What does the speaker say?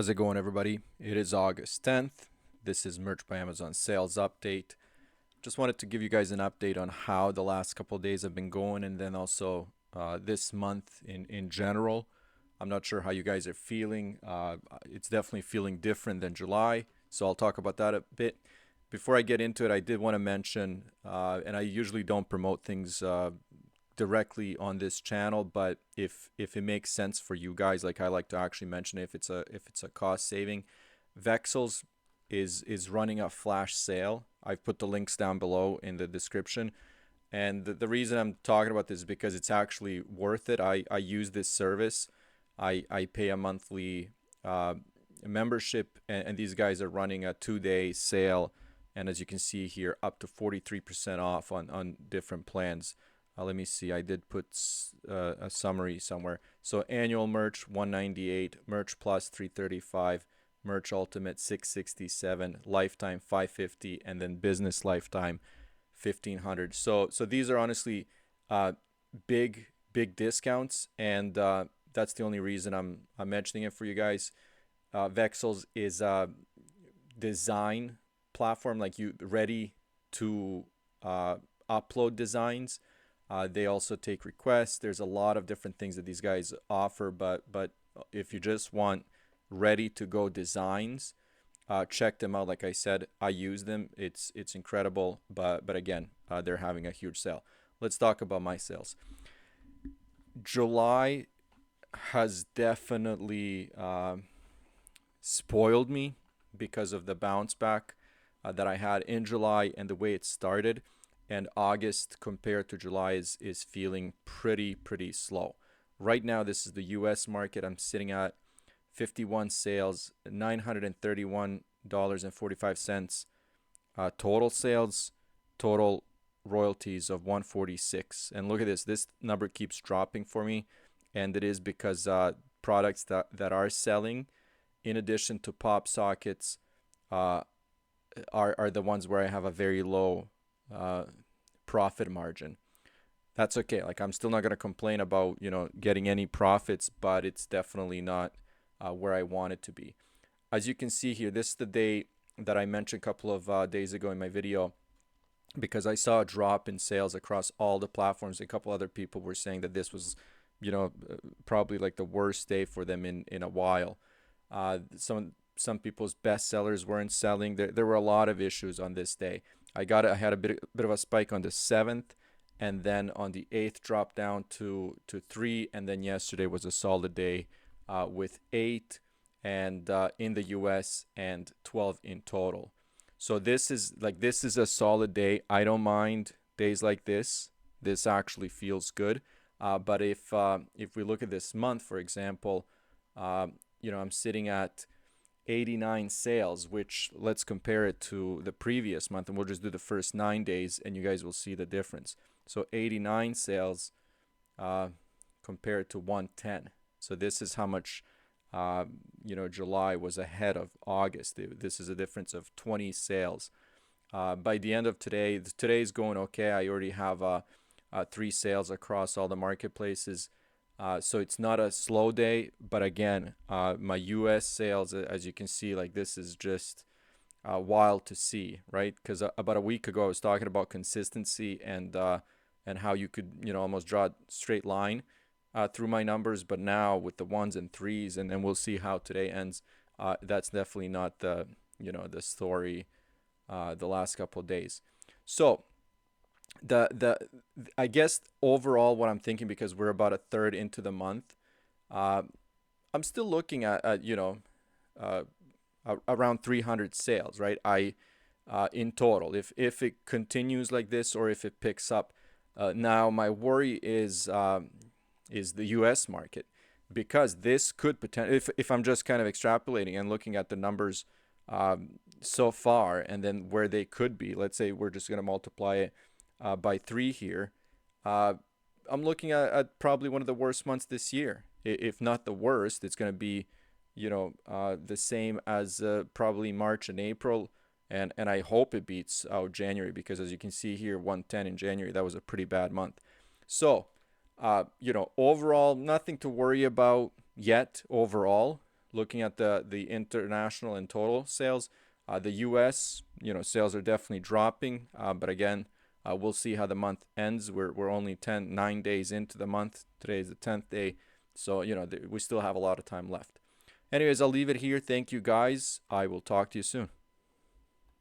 How's it going, everybody? It is August 10th. This is Merch by Amazon sales update. Just wanted to give you guys an update on how the last couple of days have been going, and then also this month in general. I'm not sure how you guys are feeling. It's definitely feeling different than July, so I'll talk about that a bit. Before I get into it, I did want to mention, and I usually don't promote things directly on this channel, but if it makes sense for you guys, like I like to actually mention it, if it's a cost saving, Vexels is running a flash sale. I've put the links down below in the description. And the reason I'm talking about this is because it's actually worth it. I use this service. I pay a monthly uh, membership, and these guys are running a 2-day sale. And as you can see here, up to 43% off on different plans. Let me see. I did put a summary somewhere. So annual merch 198, merch plus 335, merch ultimate 667, lifetime 550, and then business lifetime 1500. So these are honestly uh, big discounts, and that's the only reason I'm mentioning it for you guys. Vexels is a design platform, like you ready to upload designs. They also take requests. There's a lot of different things that these guys offer, but if you just want ready to go designs, check them out. Like I said, I use them. It's incredible. But again, they're having a huge sale. Let's talk about my sales. July has definitely spoiled me because of the bounce back that I had in July and the way it started. And August compared to July is feeling pretty slow. Right now, this is the US market. I'm sitting at 51 sales, $931.45. Total sales, total royalties of 146. And look at this. This number keeps dropping for me. And it is because products that are selling, in addition to pop sockets, uh, are the ones where I have a very low profit margin. That's okay. Like, I'm still not going to complain about, getting any profits, but it's definitely not where I want it to be. As you can see here, this is the day that I mentioned a couple of days ago in my video, because I saw a drop in sales across all the platforms. A couple other people were saying that this was, probably like the worst day for them in a while. Some people's bestsellers weren't selling. There were a lot of issues on this day. I had a bit of a spike on the 7th, and then on the 8th dropped down to 3, and then yesterday was a solid day with 8 and in the US and 12 in total. So this is a solid day. I don't mind days like this. This actually feels good. But if we look at this month, for example, I'm sitting at 89 sales, which, let's compare it to the previous month, and we'll just do the first 9 days, and you guys will see the difference. So 89 sales compared to 110. So this is how much July was ahead of August. This is a difference of 20 sales. By the end of today's going okay. I already have 3 sales across all the marketplaces. So it's not a slow day, but again, my US sales, as you can see, like, this is just wild to see, right? Because about a week ago, I was talking about consistency and how you could, almost draw a straight line through my numbers. But now with the ones and threes, and then we'll see how today ends. That's definitely not the story the last couple of days. So the I guess overall what I'm thinking, because we're about a third into the month, uh, I'm still looking at uh, around 300 sales, right? I In total, if it continues like this or if it picks up. Now my worry is the U.S. market, because this could potentially, if I'm just kind of extrapolating and looking at the numbers so far, and then where they could be. Let's say we're just going to multiply it by 3 here. Uh, I'm looking at probably one of the worst months this year. If not the worst, it's going to be, the same as probably March and April. And I hope it beats out January, because as you can see here, 110 in January, that was a pretty bad month. So, overall, nothing to worry about yet overall. looking at the international and total sales. The U.S., sales are definitely dropping, but again, we'll see how the month ends. We're only 9 days into the month. Today is the 10th day, so we still have a lot of time left. Anyways, I'll leave it here. Thank you guys. I will talk to you soon.